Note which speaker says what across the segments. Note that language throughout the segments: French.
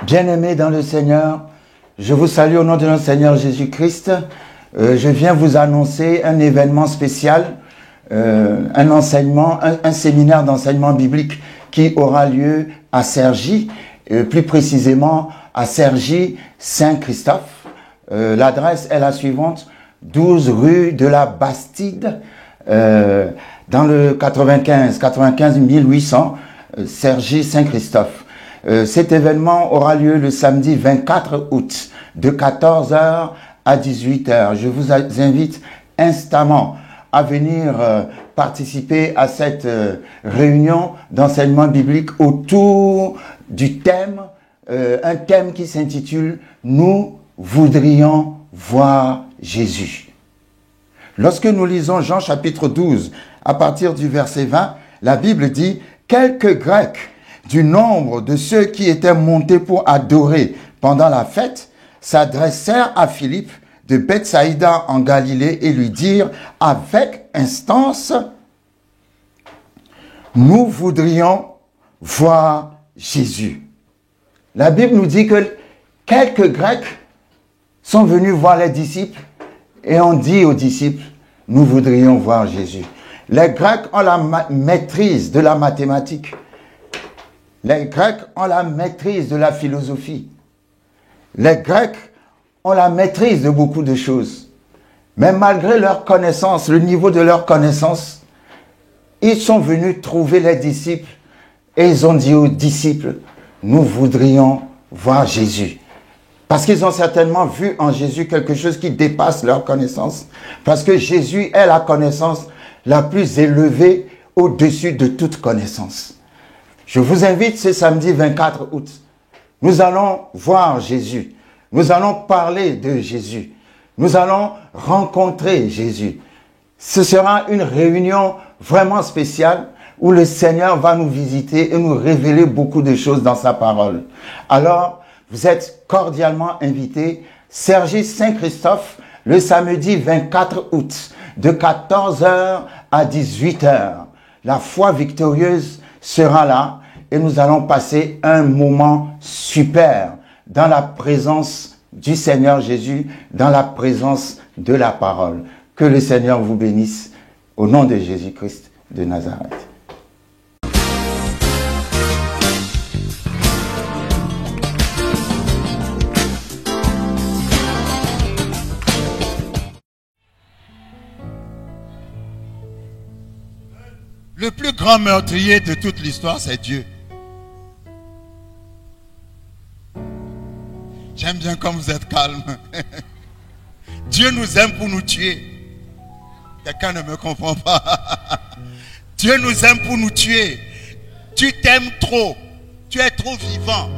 Speaker 1: Bien-aimés dans le Seigneur, je vous salue au nom de notre Seigneur Jésus-Christ. Je viens vous annoncer un événement spécial, un enseignement, un séminaire d'enseignement biblique qui aura lieu à Cergy, plus précisément à Cergy Saint-Christophe. L'adresse est la suivante, 12 rue de la Bastide, dans le 95 1800, Cergy Saint-Christophe. Cet événement aura lieu le samedi 24 août de 14h à 18h. Je vous invite instamment à venir participer à cette réunion d'enseignement biblique autour du thème, un thème qui s'intitule « Nous voudrions voir Jésus ». Lorsque nous lisons Jean chapitre 12, à partir du verset 20, la Bible dit « Quelques Grecs du nombre de ceux qui étaient montés pour adorer pendant la fête s'adressèrent à Philippe de Bethsaïda en Galilée et lui dirent avec instance, nous voudrions voir Jésus. La Bible nous dit que quelques Grecs sont venus voir les disciples et ont dit aux disciples, nous voudrions voir Jésus. Les Grecs ont la maîtrise de la mathématique. Les Grecs ont la maîtrise de la philosophie. Les Grecs ont la maîtrise de beaucoup de choses. Mais malgré leur connaissance, le niveau de leur connaissance, ils sont venus trouver les disciples et ils ont dit aux disciples, nous voudrions voir Jésus. Parce qu'ils ont certainement vu en Jésus quelque chose qui dépasse leur connaissance. Parce que Jésus est la connaissance la plus élevée au-dessus de toute connaissance. Je vous invite ce samedi 24 août. Nous allons voir Jésus. Nous allons parler de Jésus. Nous allons rencontrer Jésus. Ce sera une réunion vraiment spéciale où le Seigneur va nous visiter et nous révéler beaucoup de choses dans sa parole. Alors, vous êtes cordialement invités. Cergy Saint-Christophe, le samedi 24 août, de 14h à 18h. La foi victorieuse sera là et nous allons passer un moment super dans la présence du Seigneur Jésus, dans la présence de la parole. Que le Seigneur vous bénisse au nom de Jésus-Christ de Nazareth.
Speaker 2: Le plus grand meurtrier de toute l'histoire, c'est Dieu. J'aime bien quand vous êtes calme. Dieu nous aime pour nous tuer. Quelqu'un ne me comprend pas. Dieu nous aime pour nous tuer. Tu t'aimes trop. Tu es trop vivant.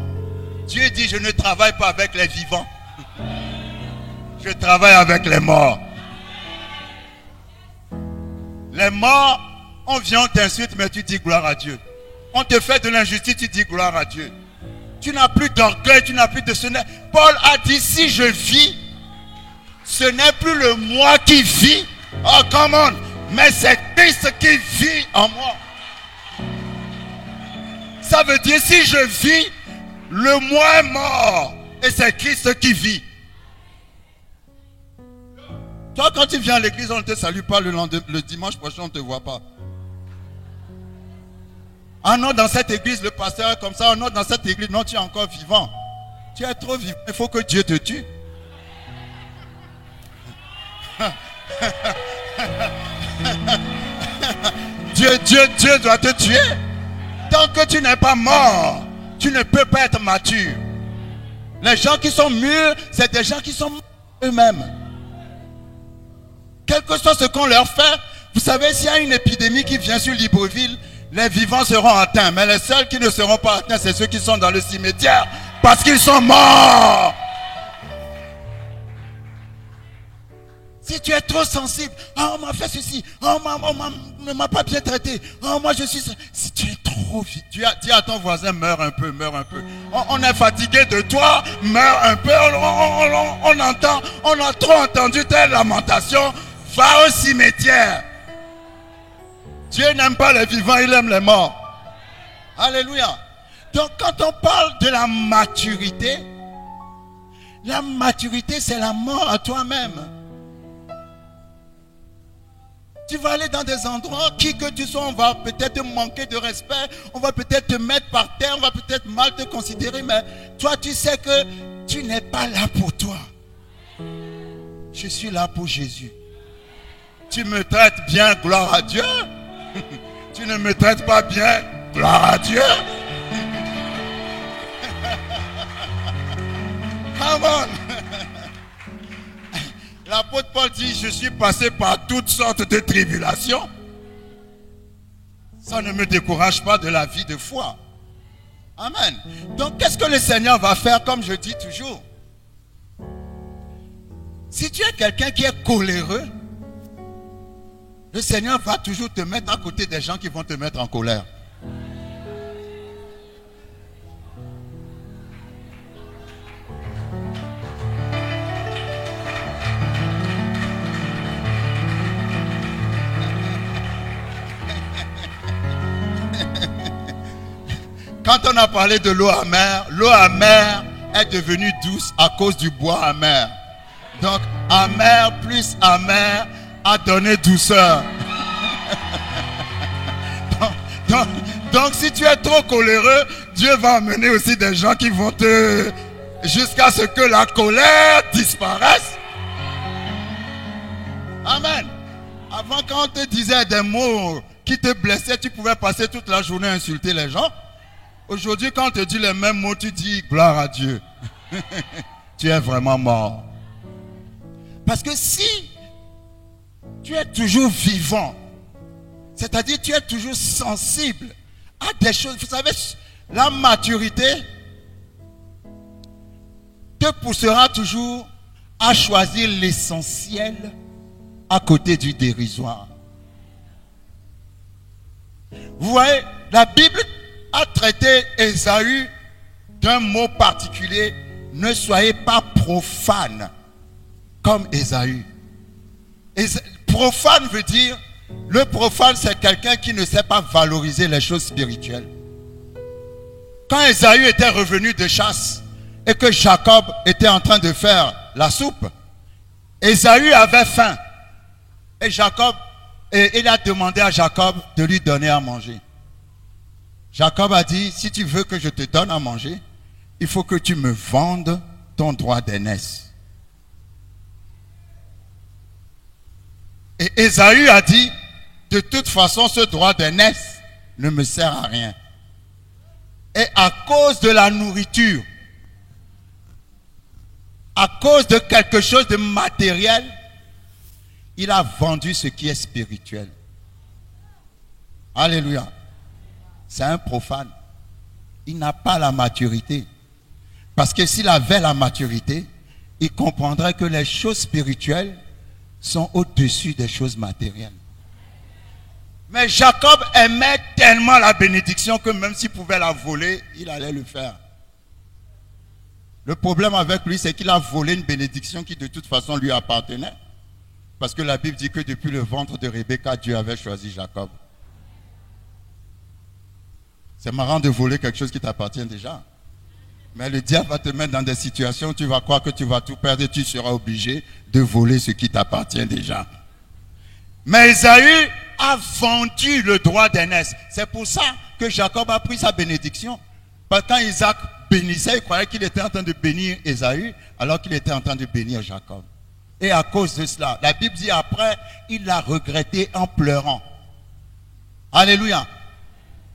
Speaker 2: Dieu dit, je ne travaille pas avec les vivants. Je travaille avec les morts. Les morts, on vient, on t'insulte, mais tu dis gloire à Dieu. On te fait de l'injustice, tu dis gloire à Dieu. Tu n'as plus d'orgueil, tu n'as plus de ce. Paul a dit, si je vis, ce n'est plus le moi qui vit. Oh, come on. Mais c'est Christ qui vit en moi. Ça veut dire, si je vis, le moi est mort. Et c'est Christ qui vit. Toi, quand tu viens à l'église, on ne te salue pas le dimanche prochain, on ne te voit pas. Ah non, dans cette église, le pasteur est comme ça. Ah non, dans cette église, non, tu es encore vivant. Tu es trop vivant. Il faut que Dieu te tue. Dieu doit te tuer. Tant que tu n'es pas mort, tu ne peux pas être mature. Les gens qui sont mûrs, c'est des gens qui sont eux-mêmes. Quel que soit ce qu'on leur fait, vous savez, s'il y a une épidémie qui vient sur Libreville, les vivants seront atteints, mais les seuls qui ne seront pas atteints, c'est ceux qui sont dans le cimetière, parce qu'ils sont morts. Si tu es trop sensible, oh, on m'a fait ceci, oh, on ne m'a pas bien traité, oh, moi je suis... Si tu es trop vite, dis à ton voisin, meurs un peu, meurs un peu. On est fatigué de toi, meurs un peu, on a trop entendu tes lamentations, va au cimetière. Dieu n'aime pas les vivants, il aime les morts. Alléluia. Donc quand on parle de la maturité c'est la mort à toi-même. Tu vas aller dans des endroits, qui que tu sois, on va peut-être te manquer de respect, on va peut-être te mettre par terre, on va peut-être mal te considérer, mais toi tu sais que tu n'es pas là pour toi. Je suis là pour Jésus. Tu me traites bien, gloire à Dieu. Tu ne me traites pas bien, gloire à Dieu. Come on. L'apôtre Paul dit, je suis passé par toutes sortes de tribulations. Ça ne me décourage pas de la vie de foi. Amen. Donc, qu'est-ce que le Seigneur va faire, comme je dis toujours? Si tu es quelqu'un qui est coléreux, le Seigneur va toujours te mettre à côté des gens qui vont te mettre en colère. Quand on a parlé de l'eau amère est devenue douce à cause du bois amer. Donc, amer plus amer a donné douceur. donc, si tu es trop coléreux, Dieu va amener aussi des gens qui vont te... jusqu'à ce que la colère disparaisse. Amen. Avant, quand on te disait des mots qui te blessaient, tu pouvais passer toute la journée à insulter les gens. Aujourd'hui, quand on te dit les mêmes mots, tu dis gloire à Dieu. Tu es vraiment mort. Parce que si tu es toujours vivant, c'est-à-dire tu es toujours sensible à des choses, vous savez, la maturité te poussera toujours à choisir l'essentiel à côté du dérisoire. Vous voyez, la Bible a traité Ésaü d'un mot particulier. Ne soyez pas profane comme Ésaü. Profane veut dire, le profane c'est quelqu'un qui ne sait pas valoriser les choses spirituelles. Quand Ésaü était revenu de chasse et que Jacob était en train de faire la soupe, Ésaü avait faim. Et il a demandé à Jacob de lui donner à manger. Jacob a dit, si tu veux que je te donne à manger, il faut que tu me vendes ton droit d'aînesse. Et Ésaü a dit, de toute façon, ce droit d'aînesse ne me sert à rien. Et à cause de la nourriture, à cause de quelque chose de matériel, il a vendu ce qui est spirituel. Alléluia. C'est un profane. Il n'a pas la maturité. Parce que s'il avait la maturité, il comprendrait que les choses spirituelles sont au-dessus des choses matérielles. Mais Jacob aimait tellement la bénédiction que même s'il pouvait la voler, il allait le faire. Le problème avec lui, c'est qu'il a volé une bénédiction qui de toute façon lui appartenait. Parce que la Bible dit que depuis le ventre de Rebecca, Dieu avait choisi Jacob. C'est marrant de voler quelque chose qui t'appartient déjà. Mais le diable va te mettre dans des situations où tu vas croire que tu vas tout perdre et tu seras obligé de voler ce qui t'appartient déjà. Mais Ésaü a vendu le droit d'aînesse. C'est pour ça que Jacob a pris sa bénédiction. Parce que quand Isaac bénissait, il croyait qu'il était en train de bénir Ésaü, alors qu'il était en train de bénir Jacob. Et à cause de cela, la Bible dit après, il l'a regretté en pleurant. Alléluia.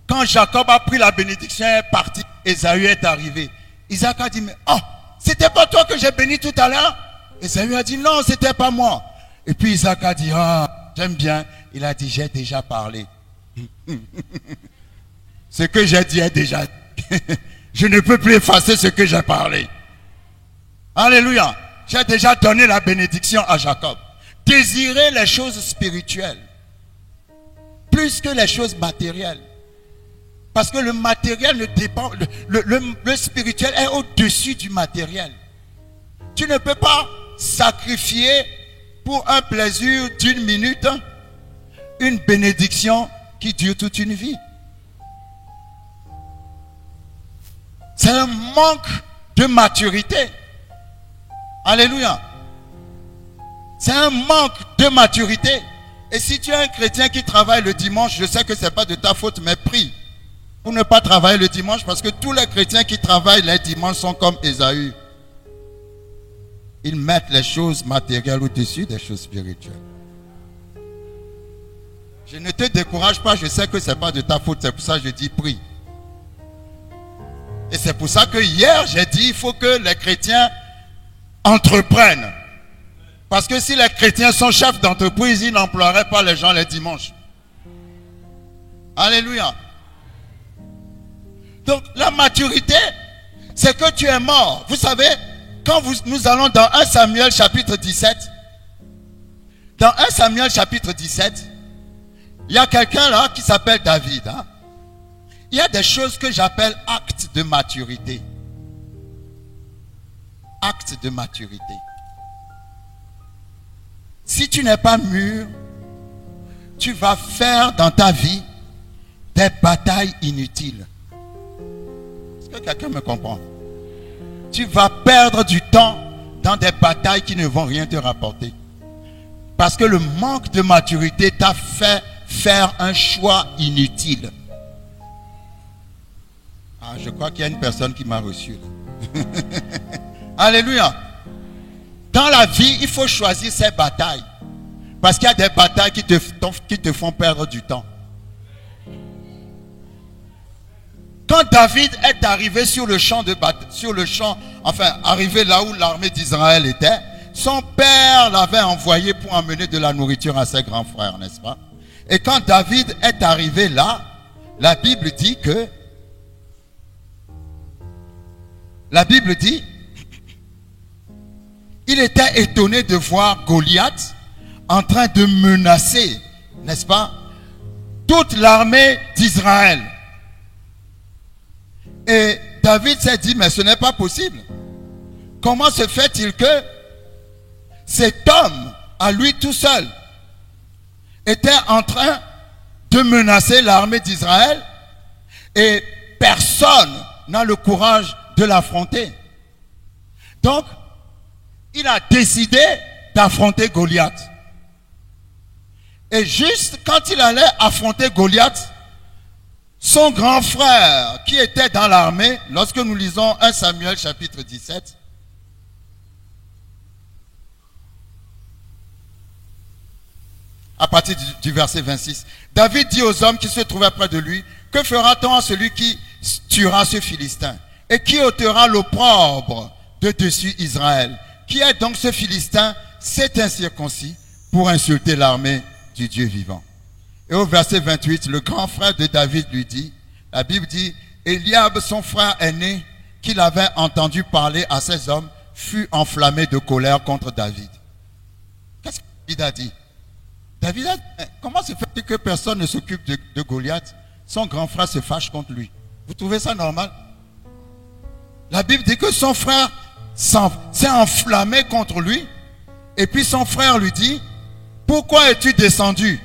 Speaker 2: Quand Jacob a pris la bénédiction et est parti, Ésaü est arrivé. Isaac a dit, mais oh, c'était pas toi que j'ai béni tout à l'heure? Ésaü a dit, non, c'était pas moi. Et puis Isaac a dit, ah, j'aime bien. Il a dit, j'ai déjà parlé. Ce que j'ai dit est déjà dit. Je ne peux plus effacer ce que j'ai parlé. Alléluia. J'ai déjà donné la bénédiction à Jacob. Désirez les choses spirituelles plus que les choses matérielles. Parce que le matériel ne dépend, le spirituel est au-dessus du matériel. Tu ne peux pas sacrifier pour un plaisir d'une minute une bénédiction qui dure toute une vie. C'est un manque de maturité. Alléluia. C'est un manque de maturité. Et si tu es un chrétien qui travaille le dimanche, je sais que ce n'est pas de ta faute, mais prie pour ne pas travailler le dimanche, parce que tous les chrétiens qui travaillent les dimanches sont comme Ésaü. Ils mettent les choses matérielles au-dessus des choses spirituelles. Je ne te décourage pas, je sais que ce n'est pas de ta faute, c'est pour ça que je dis prie. Et c'est pour ça que hier, j'ai dit, il faut que les chrétiens entreprennent. Parce que si les chrétiens sont chefs d'entreprise, ils n'emploieraient pas les gens les dimanches. Alléluia. Donc, la maturité, c'est que tu es mort. Vous savez, quand nous allons dans 1 Samuel chapitre 17, dans 1 Samuel chapitre 17, il y a quelqu'un là qui s'appelle David. Hein? Il y a des choses que j'appelle actes de maturité. Actes de maturité. Si tu n'es pas mûr, tu vas faire dans ta vie des batailles inutiles. Est-ce que quelqu'un me comprend? Tu vas perdre du temps dans des batailles qui ne vont rien te rapporter. Parce que le manque de maturité t'a fait faire un choix inutile. Ah, je crois qu'il y a une personne qui m'a reçu. Alléluia. Dans la vie, il faut choisir ses batailles. Parce qu'il y a des batailles qui te font perdre du temps. Quand David est arrivé sur le champ de bataille, enfin, arrivé là où l'armée d'Israël était, son père l'avait envoyé pour emmener de la nourriture à ses grands frères, n'est-ce pas? Et quand David est arrivé là, la Bible dit, il était étonné de voir Goliath en train de menacer, n'est-ce pas, toute l'armée d'Israël. Et David s'est dit, mais ce n'est pas possible. Comment se fait-il que cet homme, à lui tout seul, était en train de menacer l'armée d'Israël et personne n'a le courage de l'affronter? Donc, il a décidé d'affronter Goliath. Et juste quand il allait affronter Goliath, son grand frère qui était dans l'armée, lorsque nous lisons 1 Samuel chapitre 17, à partir du verset 26, David dit aux hommes qui se trouvaient près de lui, que fera-t-on à celui qui tuera ce Philistin? Et qui ôtera l'opprobre de dessus Israël? Qui est donc ce Philistin, cet incirconcis, pour insulter l'armée du Dieu vivant? Et au verset 28, le grand frère de David lui dit, la Bible dit, Eliab, son frère aîné, qu'il avait entendu parler à ses hommes, fut enflammé de colère contre David. Qu'est-ce que David a dit? David a dit, comment se fait-il que personne ne s'occupe de Goliath? Son grand frère se fâche contre lui. Vous trouvez ça normal? La Bible dit que son frère s'est enflammé contre lui. Et puis son frère lui dit, pourquoi es-tu descendu?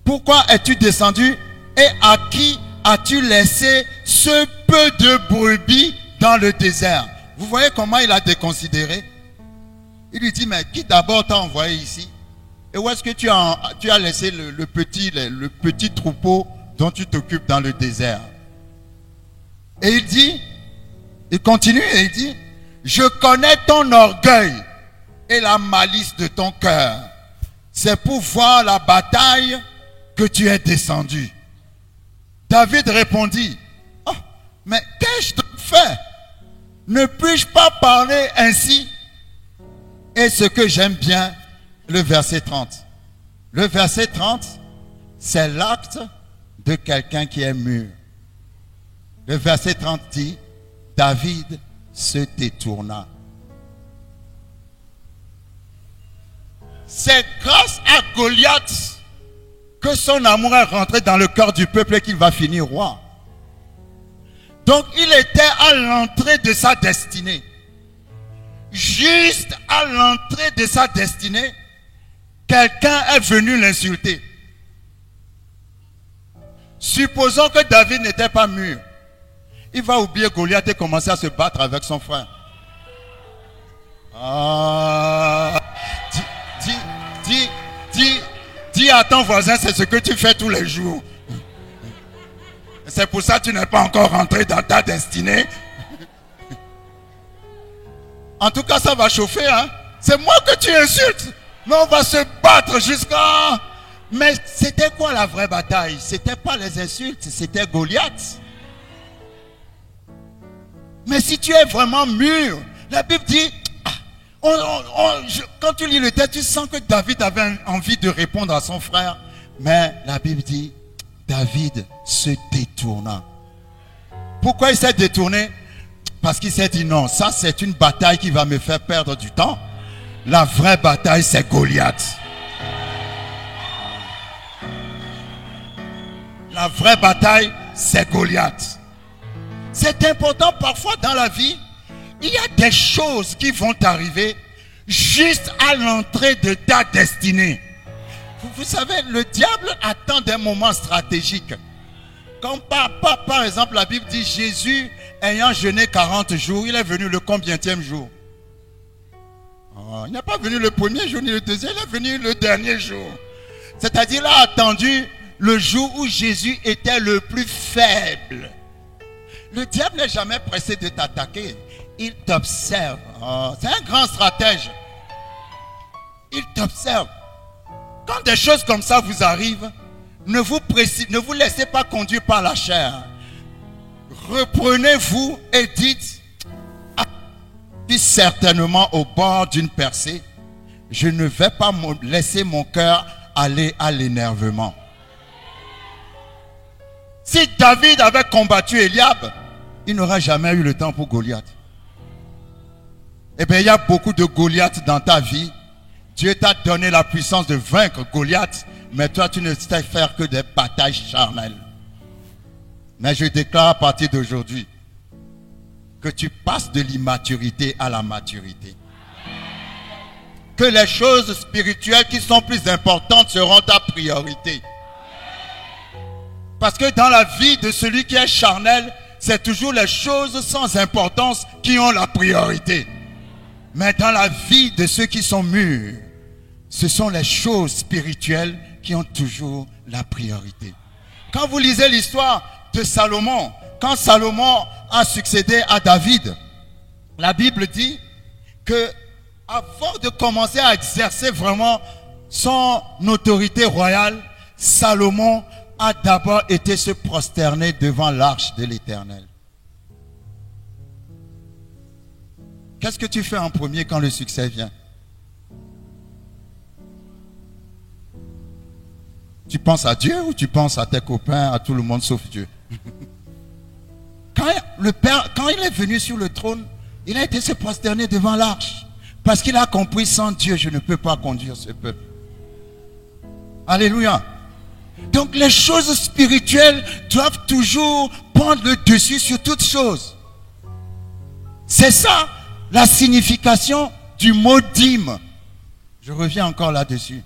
Speaker 2: Pourquoi es-tu descendu? Et à qui as-tu laissé ce peu de brebis dans le désert? Vous voyez comment il a déconsidéré? Il lui dit, mais qui d'abord t'a envoyé ici? Et où est-ce que tu as laissé le petit troupeau dont tu t'occupes dans le désert? Et il continue et il dit, je connais ton orgueil et la malice de ton cœur. C'est pour voir la bataille que tu es descendu. David répondit, oh, mais qu'ai-je donc fait? Ne puis-je pas parler ainsi? Et ce que j'aime bien, le verset 30. Le verset 30, c'est l'acte de quelqu'un qui est mûr. Le verset 30 dit, David se détourna. C'est grâce à Goliath que son amour est rentré dans le cœur du peuple et qu'il va finir roi. Donc il était à l'entrée de sa destinée. Juste à l'entrée de sa destinée, quelqu'un est venu l'insulter. Supposons que David n'était pas mûr. il va oublier Goliath et commencer à se battre avec son frère. Ah, dis à ton voisin, c'est ce que tu fais tous les jours. C'est pour ça que tu n'es pas encore rentré dans ta destinée. En tout cas, ça va chauffer, hein. C'est moi que tu insultes. Mais on va se battre jusqu'à... Mais c'était quoi la vraie bataille? C'était pas les insultes, c'était Goliath. Mais si tu es vraiment mûr, la Bible dit... quand tu lis le texte, tu sens que David avait envie de répondre à son frère. Mais la Bible dit, David se détourna. Pourquoi il s'est détourné? Parce qu'il s'est dit non, ça c'est une bataille qui va me faire perdre du temps. La vraie bataille c'est Goliath. La vraie bataille c'est Goliath. C'est important parfois dans la vie. Il y a des choses qui vont t'arriver juste à l'entrée de ta destinée. Vous savez, le diable attend des moments stratégiques. Comme par exemple, la Bible dit Jésus ayant jeûné 40 jours, il est venu le combienième jour? Il n'est pas venu le premier jour ni le deuxième, il est venu le dernier jour. C'est-à-dire, il a attendu le jour où Jésus était le plus faible. Le diable n'est jamais pressé de t'attaquer. Il t'observe. C'est un grand stratège. Il t'observe. Quand des choses comme ça vous arrivent, ne vous laissez pas conduire par la chair. Reprenez-vous et dites, je suis certainement au bord d'une percée. Je ne vais pas laisser mon cœur aller à l'énervement. Si David avait combattu Eliab, il n'aurait jamais eu le temps pour Goliath. Eh bien, il y a beaucoup de Goliath dans ta vie. Dieu t'a donné la puissance de vaincre Goliath, mais toi, tu ne sais faire que des batailles charnelles. Mais je déclare à partir d'aujourd'hui que tu passes de l'immaturité à la maturité. Que les choses spirituelles qui sont plus importantes seront ta priorité. Parce que dans la vie de celui qui est charnel, c'est toujours les choses sans importance qui ont la priorité. Mais dans la vie de ceux qui sont mûrs, ce sont les choses spirituelles qui ont toujours la priorité. Quand vous lisez l'histoire de Salomon, quand Salomon a succédé à David, la Bible dit que avant de commencer à exercer vraiment son autorité royale, Salomon a d'abord été se prosterner devant l'arche de l'Éternel. Qu'est-ce que tu fais en premier quand le succès vient? Tu penses à Dieu ou tu penses à tes copains, à tout le monde sauf Dieu? Quand il est venu sur le trône, il a été se prosterner devant l'arche. Parce qu'il a compris, sans Dieu, je ne peux pas conduire ce peuple. Alléluia. Donc les choses spirituelles doivent toujours prendre le dessus sur toutes choses. C'est ça la signification du mot dîme. Je reviens encore là-dessus.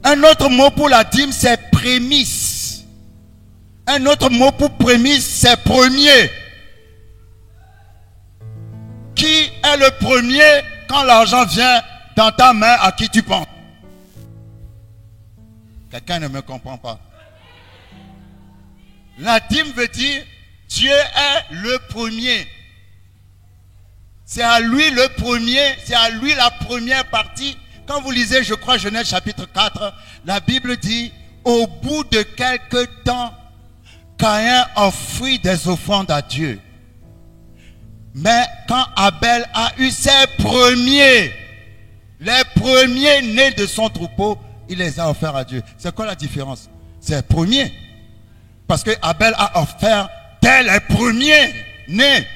Speaker 2: Un autre mot pour la dîme, c'est prémisse. Un autre mot pour prémisse, c'est premier. Qui est le premier quand l'argent vient dans ta main, à qui tu penses? Quelqu'un ne me comprend pas. La dîme veut dire Dieu est le premier. C'est à lui le premier, c'est à lui la première partie. Quand vous lisez, je crois, Genèse chapitre 4, la Bible dit, au bout de quelque temps, Caïn offrit des offrandes à Dieu. Mais quand Abel a eu ses premiers, les premiers nés de son troupeau, il les a offerts à Dieu. C'est quoi la différence? C'est premier. Parce que Abel a offert dès les premiers nés.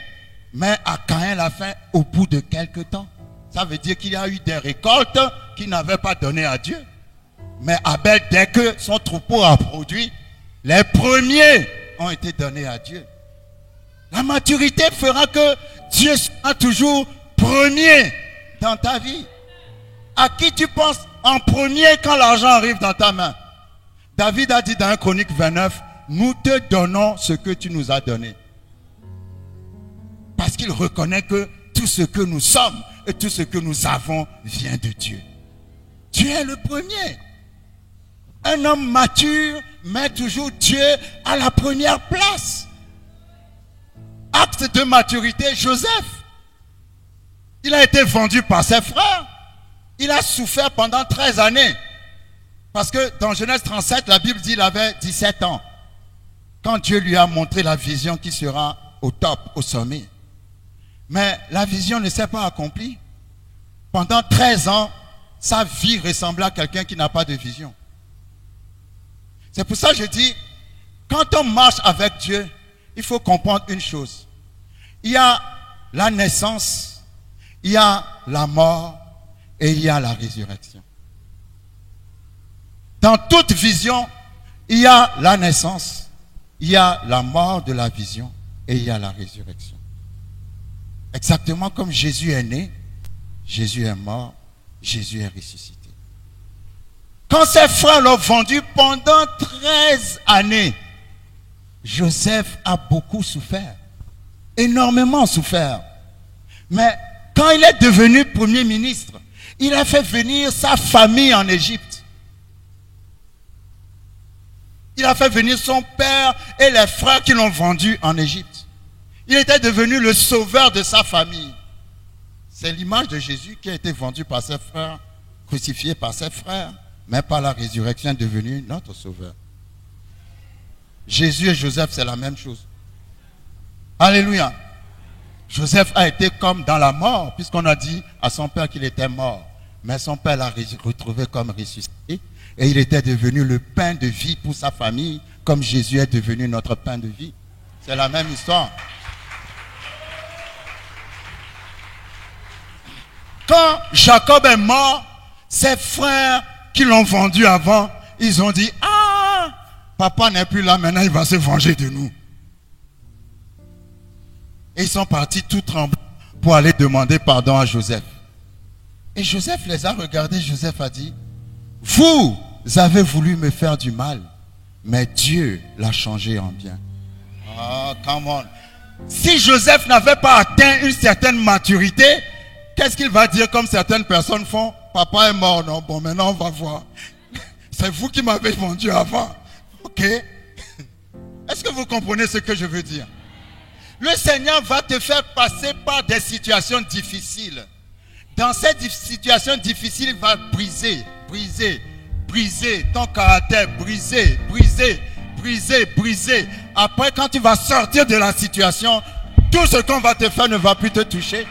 Speaker 2: Mais à Caïn l'a fait au bout de quelque temps. Ça veut dire qu'il y a eu des récoltes qu'il n'avait pas données à Dieu. Mais Abel, dès que son troupeau a produit, les premiers ont été donnés à Dieu. La maturité fera que Dieu sera toujours premier dans ta vie. À qui tu penses en premier quand l'argent arrive dans ta main? David a dit dans 1 Chronique 29, nous te donnons ce que tu nous as donné. Parce qu'il reconnaît que tout ce que nous sommes et tout ce que nous avons vient de Dieu. Dieu est le premier. Un homme mature met toujours Dieu à la première place. Acte de maturité, Joseph. Il a été vendu par ses frères. Il a souffert pendant 13 années. Parce que dans Genèse 37, la Bible dit qu'il avait 17 ans. Quand Dieu lui a montré la vision qui sera au top, au sommet. Mais la vision ne s'est pas accomplie. Pendant 13 ans, sa vie ressemblait à quelqu'un qui n'a pas de vision. C'est pour ça que je dis, quand on marche avec Dieu, il faut comprendre une chose. Il y a la naissance, il y a la mort et il y a la résurrection. Dans toute vision, il y a la naissance, il y a la mort de la vision et il y a la résurrection. Exactement comme Jésus est né, Jésus est mort, Jésus est ressuscité. Quand ses frères l'ont vendu pendant 13 années, Joseph a beaucoup souffert, énormément souffert. Mais quand il est devenu premier ministre, il a fait venir sa famille en Égypte. Il a fait venir son père et les frères qui l'ont vendu en Égypte. Il était devenu le sauveur de sa famille. C'est l'image de Jésus qui a été vendu par ses frères, crucifié par ses frères, mais par la résurrection est devenu notre sauveur. Jésus et Joseph, c'est la même chose. Alléluia. Joseph a été comme dans la mort, puisqu'on a dit à son père qu'il était mort. Mais son père l'a retrouvé comme ressuscité. Et il était devenu le pain de vie pour sa famille, comme Jésus est devenu notre pain de vie. C'est la même histoire. Quand Jacob est mort, ses frères qui l'ont vendu avant, ils ont dit, ah, papa n'est plus là, maintenant il va se venger de nous. Et ils sont partis tout tremblants pour aller demander pardon à Joseph. Et Joseph les a regardés, Joseph a dit, vous avez voulu me faire du mal, mais Dieu l'a changé en bien. Ah, come on. Si Joseph n'avait pas atteint une certaine maturité, qu'est-ce qu'il va dire comme certaines personnes font? Papa est mort, non? Bon, maintenant on va voir. C'est vous qui m'avez vendu avant. Ok? Est-ce que vous comprenez ce que je veux dire? Le Seigneur va te faire passer par des situations difficiles. Dans ces situations difficiles, il va briser ton caractère, briser. Après, quand tu vas sortir de la situation, tout ce qu'on va te faire ne va plus te toucher.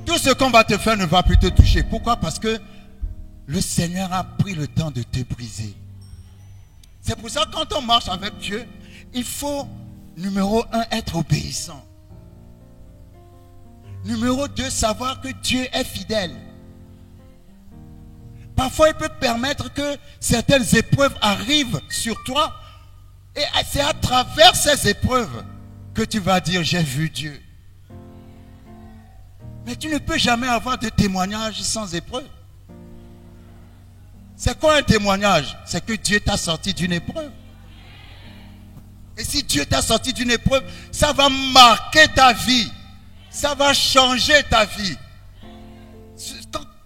Speaker 2: Tout ce qu'on va te faire ne va plus te toucher. Pourquoi? Parce que le Seigneur a pris le temps de te briser. C'est pour ça que quand on marche avec Dieu, il faut, numéro 1, être obéissant. Numéro 2, savoir que Dieu est fidèle. Parfois, il peut permettre que certaines épreuves arrivent sur toi. Et c'est à travers ces épreuves que tu vas dire, j'ai vu Dieu. Mais tu ne peux jamais avoir de témoignage sans épreuve. C'est quoi un témoignage? C'est que Dieu t'a sorti d'une épreuve. Et si Dieu t'a sorti d'une épreuve, ça va marquer ta vie. Ça va changer ta vie.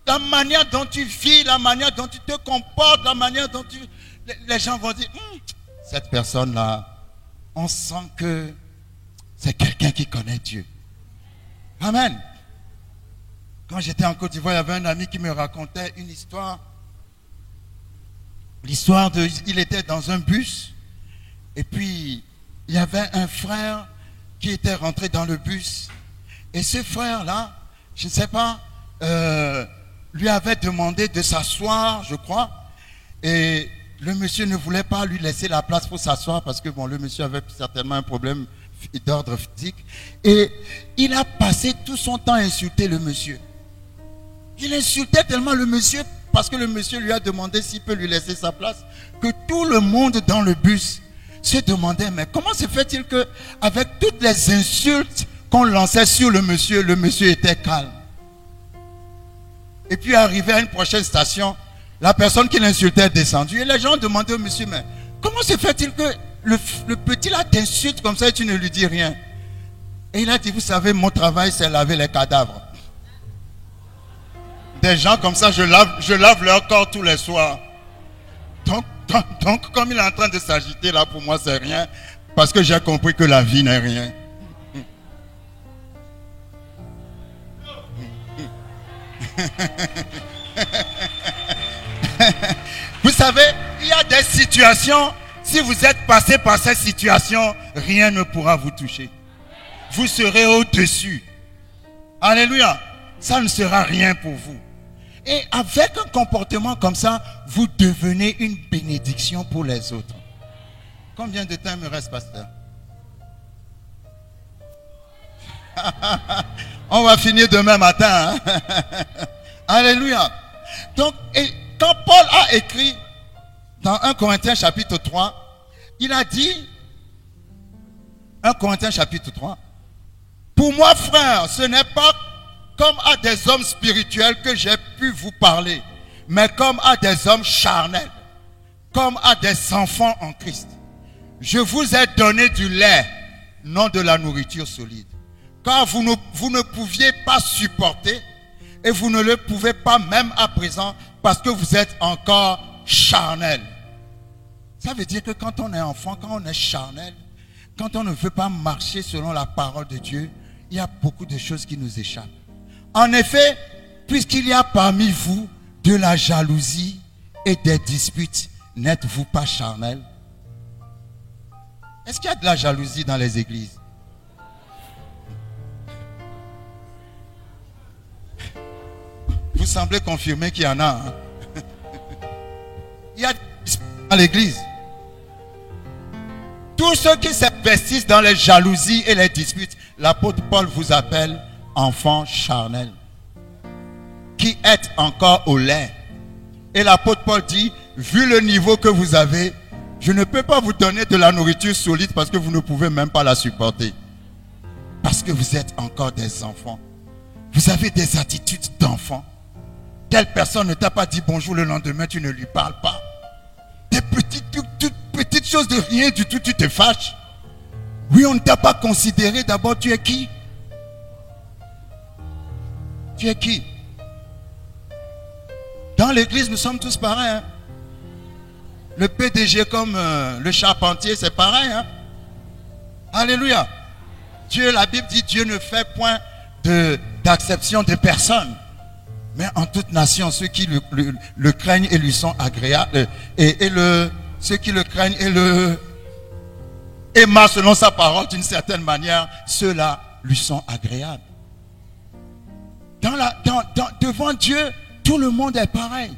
Speaker 2: La manière dont tu vis, la manière dont tu te comportes, la manière dont les gens vont dire, cette personne-là, on sent que c'est quelqu'un qui connaît Dieu. Amen. Quand j'étais en Côte d'Ivoire, il y avait un ami qui me racontait une histoire. L'histoire de, il était dans un bus, et puis il y avait un frère qui était rentré dans le bus. Et ce frère-là, je ne sais pas, lui avait demandé de s'asseoir, je crois. Et le monsieur ne voulait pas lui laisser la place pour s'asseoir parce que bon, le monsieur avait certainement un problème d'ordre physique. Et il a passé tout son temps à insulter le monsieur. Il insultait tellement le monsieur parce que le monsieur lui a demandé s'il peut lui laisser sa place, que tout le monde dans le bus se demandait, mais comment se fait-il que avec toutes les insultes qu'on lançait sur le monsieur était calme. Et puis arrivé à une prochaine station, La personne qui l'insultait est descendue et les gens demandaient au monsieur, mais comment se fait-il que le petit là t'insulte comme ça et tu ne lui dis rien? Et il a dit, vous savez, mon travail c'est laver les cadavres. Des gens comme ça, je lave leur corps tous les soirs. Donc, comme il est en train de s'agiter là, pour moi c'est rien, parce que j'ai compris que la vie n'est rien. Vous savez, il y a des situations, si vous êtes passé par ces situations, rien ne pourra vous toucher. Vous serez au-dessus. Alléluia. Ça ne sera rien pour vous. Et avec un comportement comme ça, vous devenez une bénédiction pour les autres. Combien de temps il me reste, pasteur? On va finir demain matin. Hein? Alléluia. Donc, et quand Paul a écrit dans 1 Corinthiens chapitre 3, il a dit, 1 Corinthiens chapitre 3, pour moi, frère, ce n'est pas comme à des hommes spirituels que j'ai pu vous parler, mais comme à des hommes charnels, comme à des enfants en Christ. Je vous ai donné du lait, non de la nourriture solide, car vous ne pouviez pas supporter, et vous ne le pouvez pas même à présent, parce que vous êtes encore charnel. Ça veut dire que quand on est enfant, quand on est charnel, quand on ne veut pas marcher selon la parole de Dieu, il y a beaucoup de choses qui nous échappent. En effet, puisqu'il y a parmi vous de la jalousie et des disputes, n'êtes-vous pas charnel? Est-ce qu'il y a de la jalousie dans les églises? Vous semblez confirmer qu'il y en a. Hein? Il y a des disputes dans l'église. Tous ceux qui s'investissent dans les jalousies et les disputes, l'apôtre Paul vous appelle enfants charnels, qui êtes encore au lait. Et l'apôtre Paul dit, vu le niveau que vous avez, je ne peux pas vous donner de la nourriture solide parce que vous ne pouvez même pas la supporter. Parce que vous êtes encore des enfants. Vous avez des attitudes d'enfants. Telle personne ne t'a pas dit bonjour le lendemain, tu ne lui parles pas. Des toutes petites choses de rien du tout, tu te fâches. Oui, on ne t'a pas considéré. D'abord, tu es qui? Tu es qui? Dans l'église, nous sommes tous pareils. Hein? Le PDG comme le charpentier, c'est pareil. Hein? Alléluia. Dieu, la Bible dit, Dieu ne fait point d'acception de personne. Mais en toute nation, ceux qui le craignent et lui sont agréables, ceux qui le craignent et le aiment selon sa parole d'une certaine manière, ceux-là lui sont agréables. Devant Dieu, tout le monde est pareil.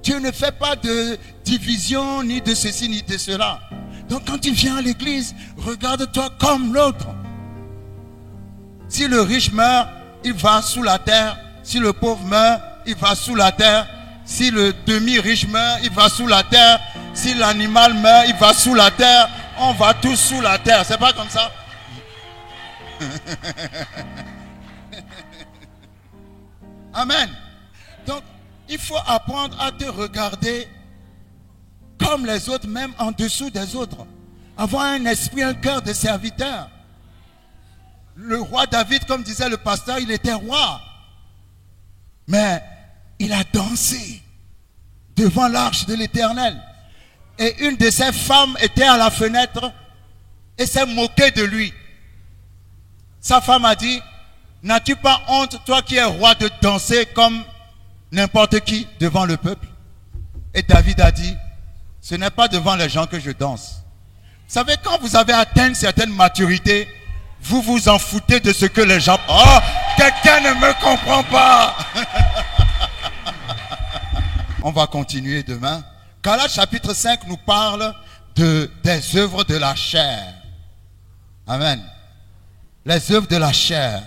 Speaker 2: Dieu ne fait pas de division, ni de ceci, ni de cela. Donc quand tu viens à l'église, regarde-toi comme l'autre. Si le riche meurt, il va sous la terre. Si le pauvre meurt, il va sous la terre. Si le demi-riche meurt, il va sous la terre. Si l'animal meurt, il va sous la terre. On va tous sous la terre. C'est pas comme ça? Amen. Donc, il faut apprendre à te regarder comme les autres, même en dessous des autres. Avoir un esprit, un cœur de serviteur. Le roi David, comme disait le pasteur, il était roi. Mais il a dansé devant l'arche de l'Éternel. Et une de ses femmes était à la fenêtre et s'est moquée de lui. Sa femme a dit, n'as-tu pas honte, toi qui es roi, de danser comme n'importe qui devant le peuple? Et David a dit, ce n'est pas devant les gens que je danse. Vous savez, quand vous avez atteint une certaine maturité, vous vous en foutez de ce que les gens... Oh, quelqu'un ne me comprend pas. On va continuer demain. Galates chapitre 5 nous parle des œuvres de la chair. Amen. Les œuvres de la chair.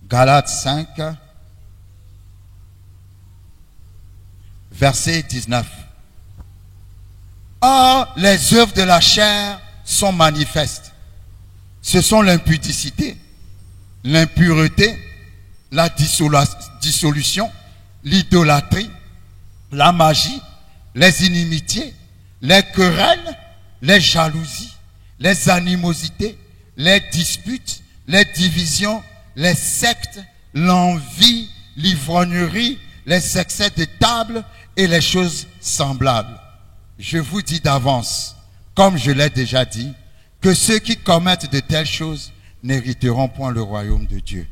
Speaker 2: Galates 5, verset 19. Or, les œuvres de la chair sont manifestes. Ce sont l'impudicité, l'impureté, la dissolution, l'idolâtrie, la magie, les inimitiés, les querelles, les jalousies, les animosités, les disputes, les divisions, les sectes, l'envie, l'ivrognerie, les excès de table et les choses semblables. Je vous dis d'avance, comme je l'ai déjà dit, que ceux qui commettent de telles choses n'hériteront point le royaume de Dieu.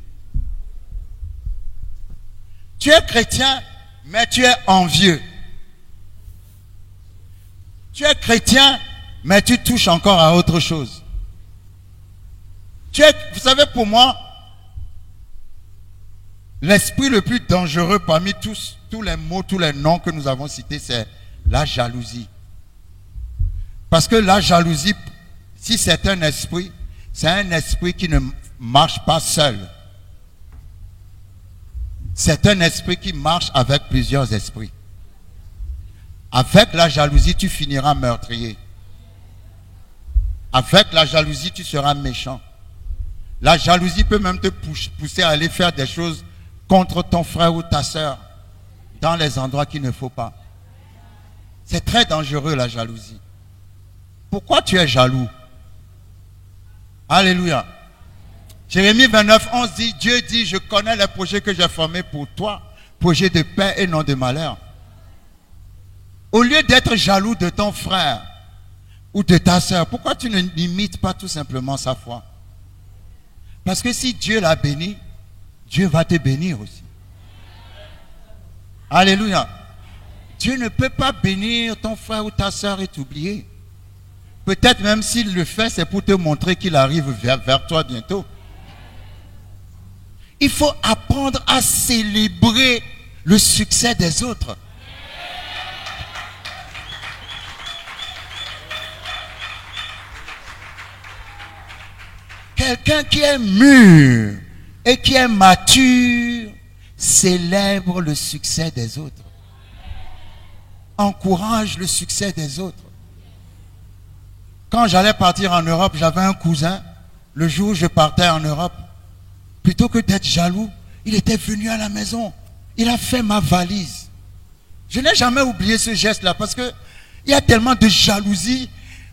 Speaker 2: Tu es chrétien, mais tu es envieux. Tu es chrétien, mais tu touches encore à autre chose. Vous savez, pour moi, l'esprit le plus dangereux parmi tous les mots, tous les noms que nous avons cités, c'est la jalousie. Parce que la jalousie, si c'est un esprit qui ne marche pas seul. C'est un esprit qui marche avec plusieurs esprits. Avec la jalousie, tu finiras meurtrier. Avec la jalousie, tu seras méchant. La jalousie peut même te pousser à aller faire des choses contre ton frère ou ta soeur dans les endroits qu'il ne faut pas. C'est très dangereux, la jalousie. Pourquoi tu es jaloux? Alléluia. Jérémie 29, 11 dit, Dieu dit, je connais les projets que j'ai formés pour toi, projets de paix et non de malheur. Au lieu d'être jaloux de ton frère ou de ta soeur, pourquoi tu ne limites pas tout simplement sa foi? Parce que si Dieu l'a béni, Dieu va te bénir aussi. Alléluia. Dieu ne peut pas bénir ton frère ou ta soeur et t'oublier. Peut-être même s'il le fait, c'est pour te montrer qu'il arrive vers toi bientôt. Il faut apprendre à célébrer le succès des autres. Quelqu'un qui est mûr et qui est mature célèbre le succès des autres. Encourage le succès des autres. Quand j'allais partir en Europe, j'avais un cousin. Le jour où je partais en Europe, plutôt que d'être jaloux, il était venu à la maison. Il a fait ma valise. Je n'ai jamais oublié ce geste-là parce que il y a tellement de jalousie.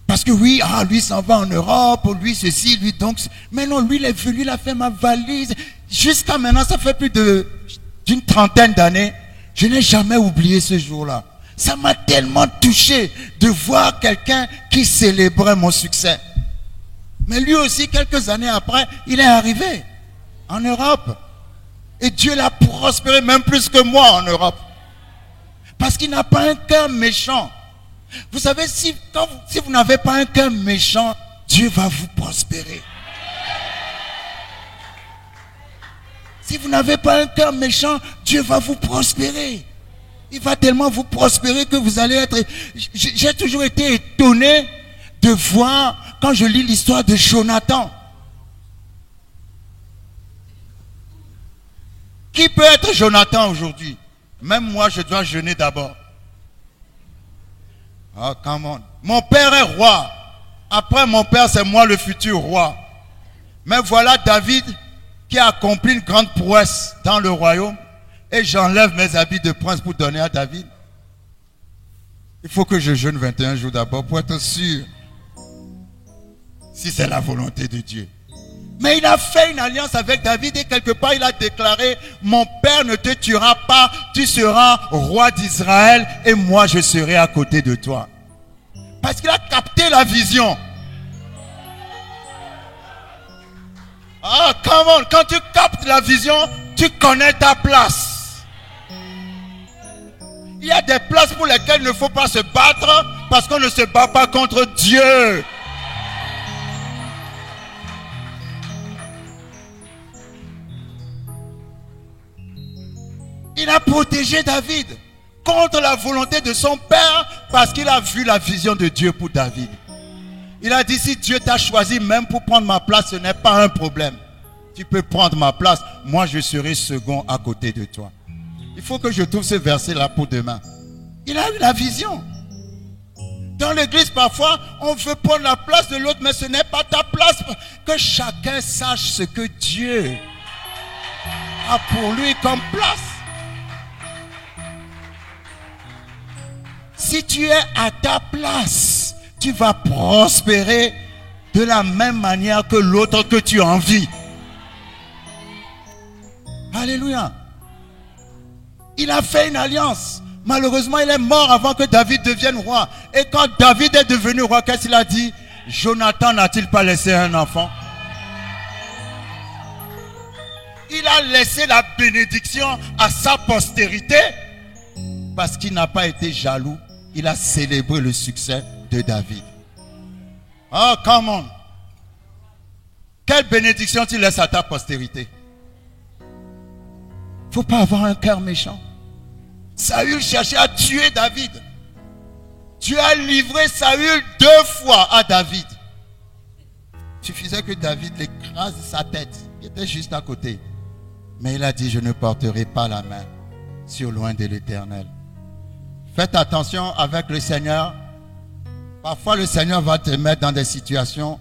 Speaker 2: Parce que oui, lui s'en va en Europe, lui ceci, lui donc. Mais non, lui il est venu, il a fait ma valise. Jusqu'à maintenant, ça fait plus d'une trentaine d'années. Je n'ai jamais oublié ce jour-là. Ça m'a tellement touché de voir quelqu'un qui célébrait mon succès. Mais lui aussi, quelques années après, il est arrivé en Europe. Et Dieu l'a prospéré même plus que moi en Europe. Parce qu'il n'a pas un cœur méchant. Vous savez, si vous n'avez pas un cœur méchant, Dieu va vous prospérer. Si vous n'avez pas un cœur méchant, Dieu va vous prospérer. Il va tellement vous prospérer que vous allez être... J'ai toujours été étonné de voir, quand je lis l'histoire de Jonathan. Qui peut être Jonathan aujourd'hui? Même moi, je dois jeûner d'abord. Oh, come on. Mon père est roi. Après mon père, c'est moi le futur roi. Mais voilà David qui a accompli une grande prouesse dans le royaume. Et j'enlève mes habits de prince pour donner à David. Il faut que je jeûne 21 jours d'abord pour être sûr si c'est la volonté de Dieu. Mais il a fait une alliance avec David et quelque part il a déclaré, mon père ne te tuera pas, tu seras roi d'Israël et moi je serai à côté de toi. Parce qu'il a capté la vision. Ah, come on, quand tu captes la vision, tu connais ta place. Il y a des places pour lesquelles il ne faut pas se battre parce qu'on ne se bat pas contre Dieu. Il a protégé David contre la volonté de son père parce qu'il a vu la vision de Dieu pour David. Il a dit, si Dieu t'a choisi même pour prendre ma place, ce n'est pas un problème. Tu peux prendre ma place, moi je serai second à côté de toi. Il faut que je trouve ce verset-là pour demain. Il a eu la vision. Dans l'église, parfois, on veut prendre la place de l'autre, mais ce n'est pas ta place. Que chacun sache ce que Dieu a pour lui comme place. Si tu es à ta place, tu vas prospérer de la même manière que l'autre que tu envies. Alléluia. Il a fait une alliance. Malheureusement, il est mort avant que David devienne roi. Et quand David est devenu roi, qu'est-ce qu'il a dit? Jonathan n'a-t-il pas laissé un enfant? Il a laissé la bénédiction à sa postérité parce qu'il n'a pas été jaloux. Il a célébré le succès de David. Oh, come on. Quelle bénédiction tu laisses à ta postérité? Il ne faut pas avoir un cœur méchant. Saül cherchait à tuer David. Tu as livré Saül 2 fois à David. Il suffisait que David l'écrase sa tête. Il était juste à côté. Mais il a dit, je ne porterai pas la main sur loin de l'Éternel. Faites attention avec le Seigneur. Parfois le Seigneur va te mettre dans des situations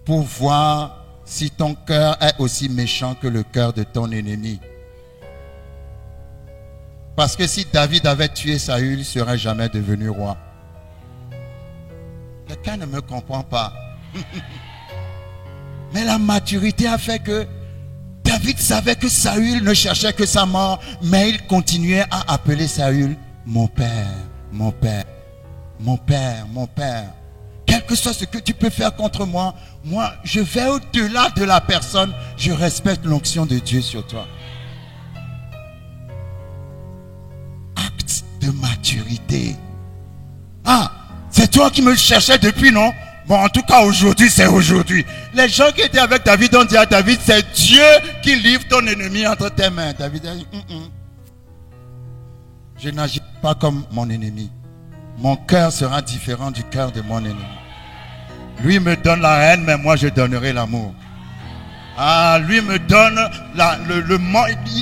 Speaker 2: pour voir si ton cœur est aussi méchant que le cœur de ton ennemi. Parce que si David avait tué Saül, il ne serait jamais devenu roi. Quelqu'un ne me comprend pas. Mais la maturité a fait que David savait que Saül ne cherchait que sa mort, mais il continuait à appeler Saül mon père, mon père, mon père, mon père. Quel que soit ce que tu peux faire contre moi, moi je vais au-delà de la personne, je respecte l'onction de Dieu sur toi. Acte de maturité. Ah, c'est toi qui me cherchais depuis, non? Bon, en tout cas, aujourd'hui, c'est aujourd'hui. Les gens qui étaient avec David ont dit à David, c'est Dieu qui livre ton ennemi entre tes mains. David a dit, je n'agis pas comme mon ennemi. Mon cœur sera différent du cœur de mon ennemi. Lui me donne la haine, mais moi je donnerai l'amour. Ah, lui me donne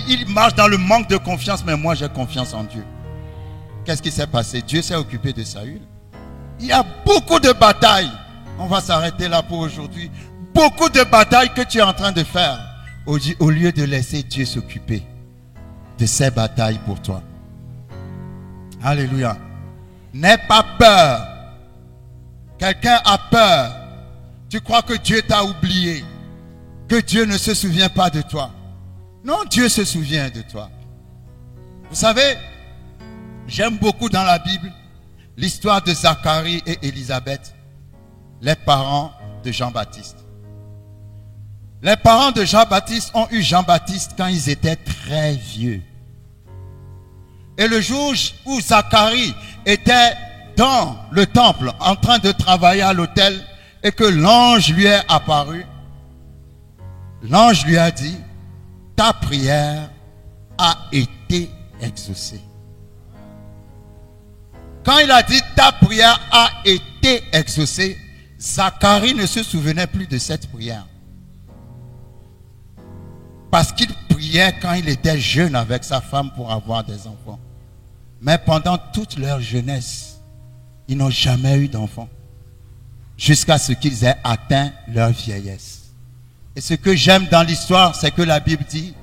Speaker 2: il marche dans le manque de confiance, mais moi j'ai confiance en Dieu. Qu'est-ce qui s'est passé? Dieu s'est occupé de Saül. Il y a beaucoup de batailles. On va s'arrêter là pour aujourd'hui. Beaucoup de batailles que tu es en train de faire au lieu de laisser Dieu s'occuper de ces batailles pour toi. Alléluia. N'aie pas peur. Quelqu'un a peur. Tu crois que Dieu t'a oublié, que Dieu ne se souvient pas de toi. Non, Dieu se souvient de toi. Vous savez, j'aime beaucoup dans la Bible l'histoire de Zacharie et Élisabeth, les parents de Jean-Baptiste. Les parents de Jean-Baptiste ont eu Jean-Baptiste quand ils étaient très vieux. Et le jour où Zacharie était dans le temple en train de travailler à l'autel et que l'ange lui est apparu, l'ange lui a dit, ta prière a été exaucée. Quand il a dit ta prière a été exaucée, Zacharie ne se souvenait plus de cette prière. Parce qu'il priait quand il était jeune avec sa femme pour avoir des enfants. Mais pendant toute leur jeunesse, ils n'ont jamais eu d'enfants. Jusqu'à ce qu'ils aient atteint leur vieillesse. Et ce que j'aime dans l'histoire, c'est que la Bible dit,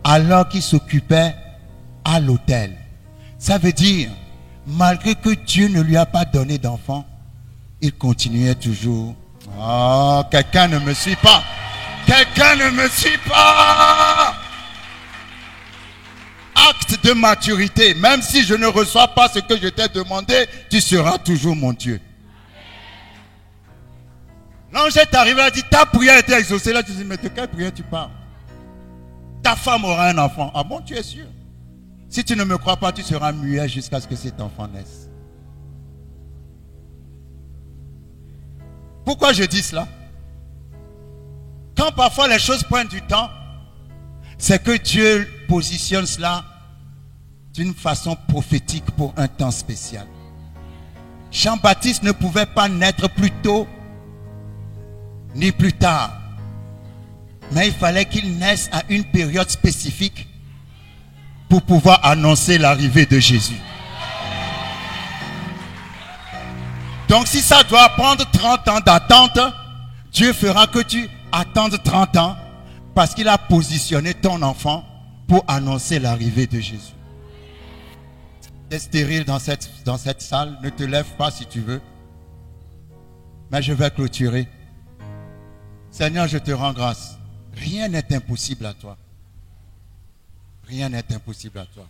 Speaker 2: alors qu'il s'occupait à l'autel. Ça veut dire, malgré que Dieu ne lui a pas donné d'enfant, il continuait toujours. Oh, quelqu'un ne me suit pas. Quelqu'un ne me suit pas. Acte de maturité. Même si je ne reçois pas ce que je t'ai demandé, tu seras toujours mon Dieu. L'ange est arrivé, il a dit, ta prière a été exaucée. Là, tu dis, mais de quelle prière tu parles? Ta femme aura un enfant. Ah bon, tu es sûr? Si tu ne me crois pas, tu seras muet jusqu'à ce que cet enfant naisse. Pourquoi je dis cela? Quand parfois les choses prennent du temps, c'est que Dieu positionne cela d'une façon prophétique pour un temps spécial. Jean-Baptiste ne pouvait pas naître plus tôt ni plus tard. Mais il fallait qu'il naisse à une période spécifique pour pouvoir annoncer l'arrivée de Jésus. Donc si ça doit prendre 30 ans d'attente, Dieu fera que tu attendes 30 ans parce qu'il a positionné ton enfant pour annoncer l'arrivée de Jésus. Tu es stérile dans cette salle, ne te lève pas si tu veux. Mais je vais clôturer. Seigneur, je te rends grâce. Rien n'est impossible à toi. Rien n'est impossible à toi.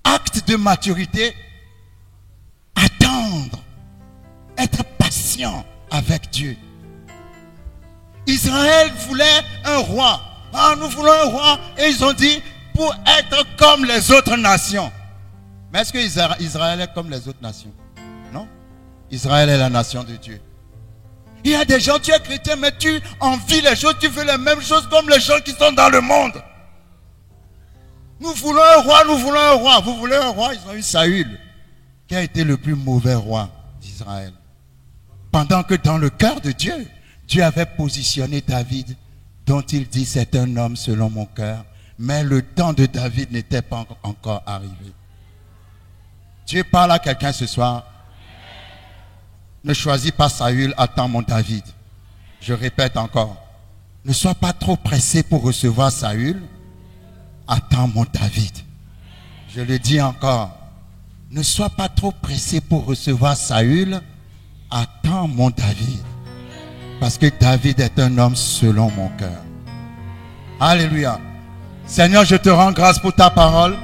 Speaker 2: Acte de maturité, attendre, être patient avec Dieu. Israël voulait un roi. Ah, nous voulons un roi. Et ils ont dit, pour être comme les autres nations. Mais est-ce que Israël est comme les autres nations? Non. Israël est la nation de Dieu. Il y a des gens, tu es chrétien, mais tu envies les choses, tu fais les mêmes choses comme les gens qui sont dans le monde. Nous voulons un roi, nous voulons un roi. Vous voulez un roi? Ils ont eu Saül, qui a été le plus mauvais roi d'Israël. Pendant que dans le cœur de Dieu, Dieu avait positionné David, dont il dit c'est un homme selon mon cœur. Mais le temps de David n'était pas encore arrivé. Dieu parle à quelqu'un ce soir. Ne choisis pas Saül, attends mon David. Je répète encore. Ne sois pas trop pressé pour recevoir Saül. Attends mon David. Je le dis encore. Ne sois pas trop pressé pour recevoir Saül. Attends mon David. Parce que David est un homme selon mon cœur. Alléluia. Seigneur, je te rends grâce pour ta parole.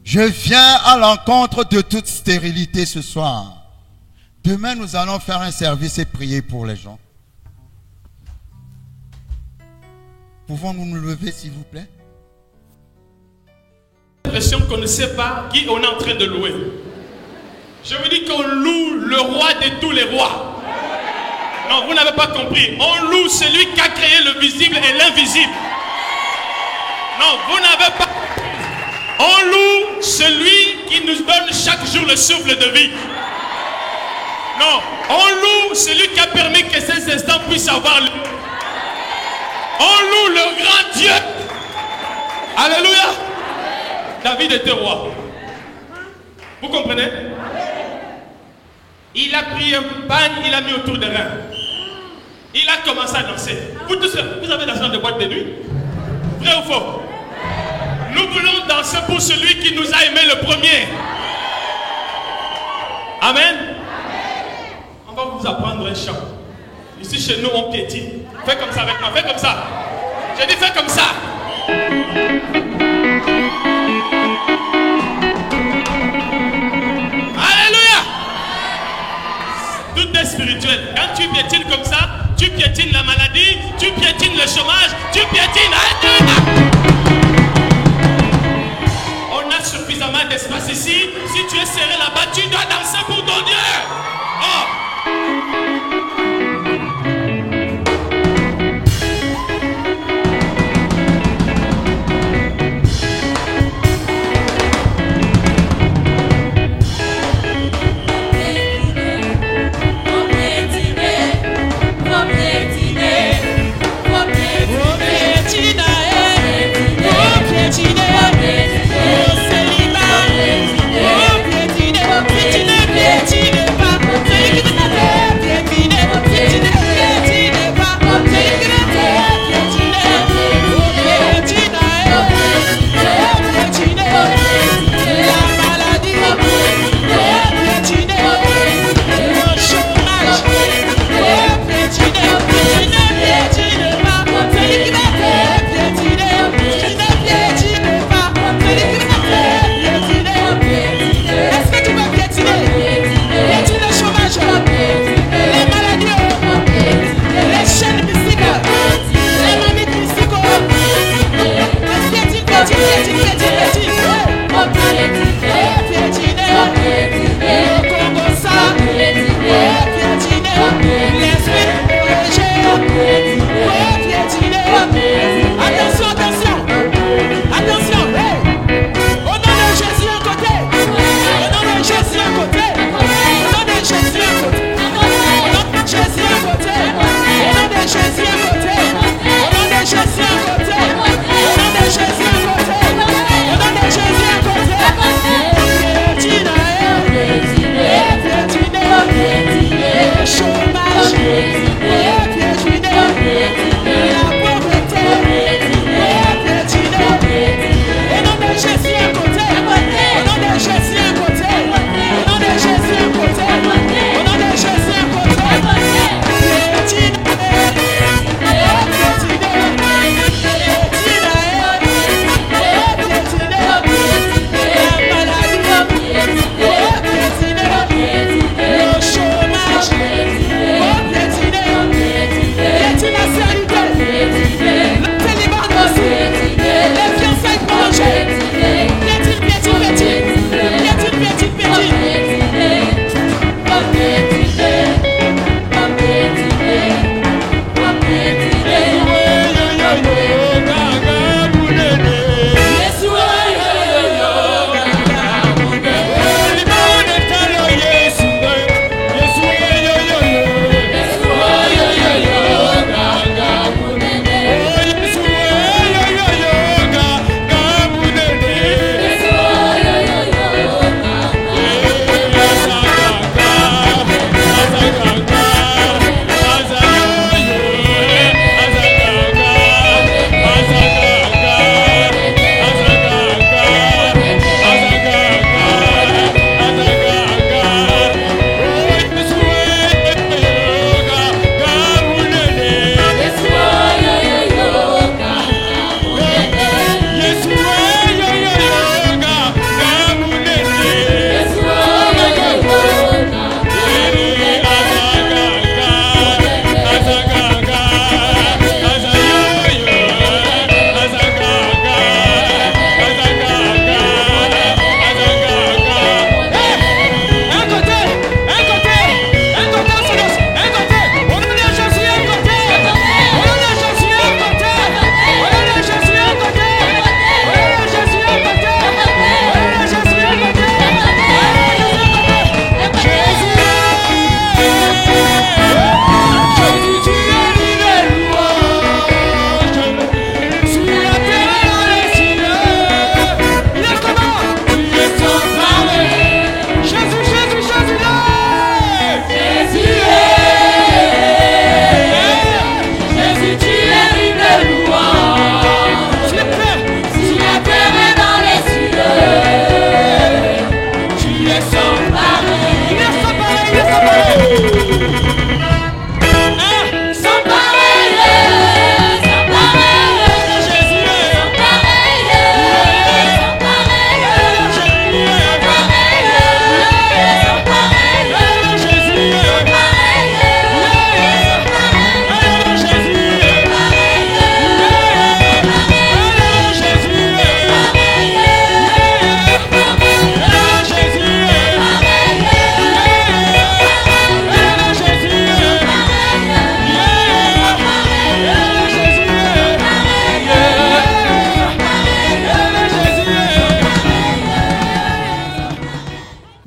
Speaker 2: Je viens à l'encontre de toute stérilité ce soir. Demain, nous allons faire un service et prier pour les gens. Pouvons-nous nous lever, s'il vous plaît?
Speaker 3: J'ai l'impression qu'on ne sait pas qui on est en train de louer. Je vous dis qu'on loue le roi de tous les rois. Non, vous n'avez pas compris. On loue celui qui a créé le visible et l'invisible. Non, vous n'avez pas compris. On loue celui qui nous donne chaque jour le souffle de vie. Non, on loue celui qui a permis que ces instants puissent avoir lieu. On loue le grand Dieu. Alléluia. David était roi. Vous comprenez? Il a pris un pagne, il a mis autour des reins. Il a commencé à danser. Vous tous, vous avez dansé dans des boîtes de nuit? Vrai ou faux? Nous voulons danser pour celui qui nous a aimés le premier. Amen. On va vous apprendre un chant. Ici chez nous, on piétine. Fais comme ça avec moi, fais comme ça. J'ai dit fais comme ça. Alléluia. Tout est spirituel. Quand tu piétines comme ça, tu piétines la maladie, tu piétines le chômage, tu piétines. On a suffisamment d'espace ici. Si tu es serré là-bas, tu dois danser pour ton Dieu. Oh.
Speaker 4: Piétiner, piétiner pas.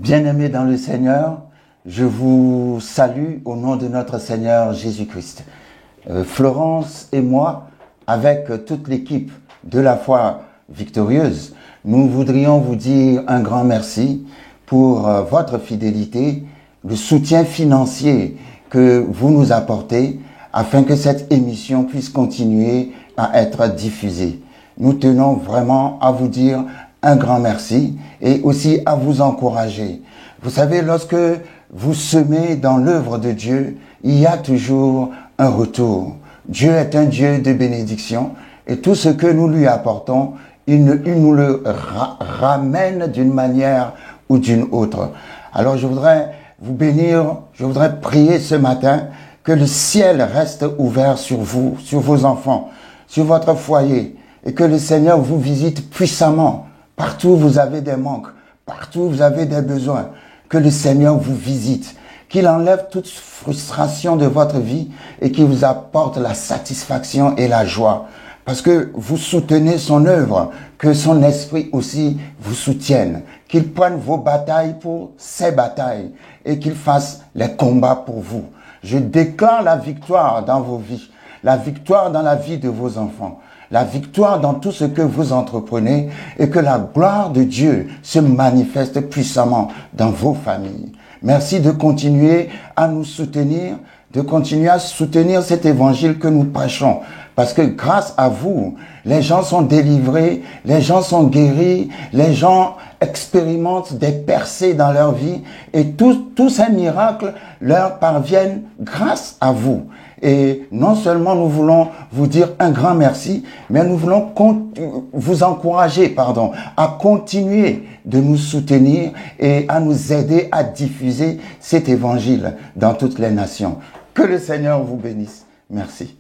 Speaker 1: Bien-aimés dans le Seigneur, je vous salue au nom de notre Seigneur Jésus-Christ. Florence et moi, avec toute l'équipe de la foi victorieuse, nous voudrions vous dire un grand merci pour votre fidélité, le soutien financier que vous nous apportez afin que cette émission puisse continuer à être diffusée. Nous tenons vraiment à vous dire un grand merci et aussi à vous encourager. Vous savez, lorsque vous semez dans l'œuvre de Dieu, il y a toujours un retour. Dieu est un Dieu de bénédiction et tout ce que nous lui apportons, il nous le ramène d'une manière ou d'une autre. Alors je voudrais vous bénir, je voudrais prier ce matin que le ciel reste ouvert sur vous, sur vos enfants, sur votre foyer et que le Seigneur vous visite puissamment. Partout où vous avez des manques, partout où vous avez des besoins, que le Seigneur vous visite, qu'il enlève toute frustration de votre vie et qu'il vous apporte la satisfaction et la joie. Parce que vous soutenez son œuvre, que son esprit aussi vous soutienne, qu'il prenne vos batailles pour ses batailles et qu'il fasse les combats pour vous. Je déclare la victoire dans vos vies, la victoire dans la vie de vos enfants, la victoire dans tout ce que vous entreprenez et que la gloire de Dieu se manifeste puissamment dans vos familles. Merci de continuer à nous soutenir, de continuer à soutenir cet évangile que nous prêchons. Parce que grâce à vous, les gens sont délivrés, les gens sont guéris, les gens expérimentent des percées dans leur vie et tous ces miracles leur parviennent grâce à vous. Et non seulement nous voulons vous dire un grand merci, mais nous voulons vous encourager, à continuer de nous soutenir et à nous aider à diffuser cet évangile dans toutes les nations. Que le Seigneur vous bénisse. Merci.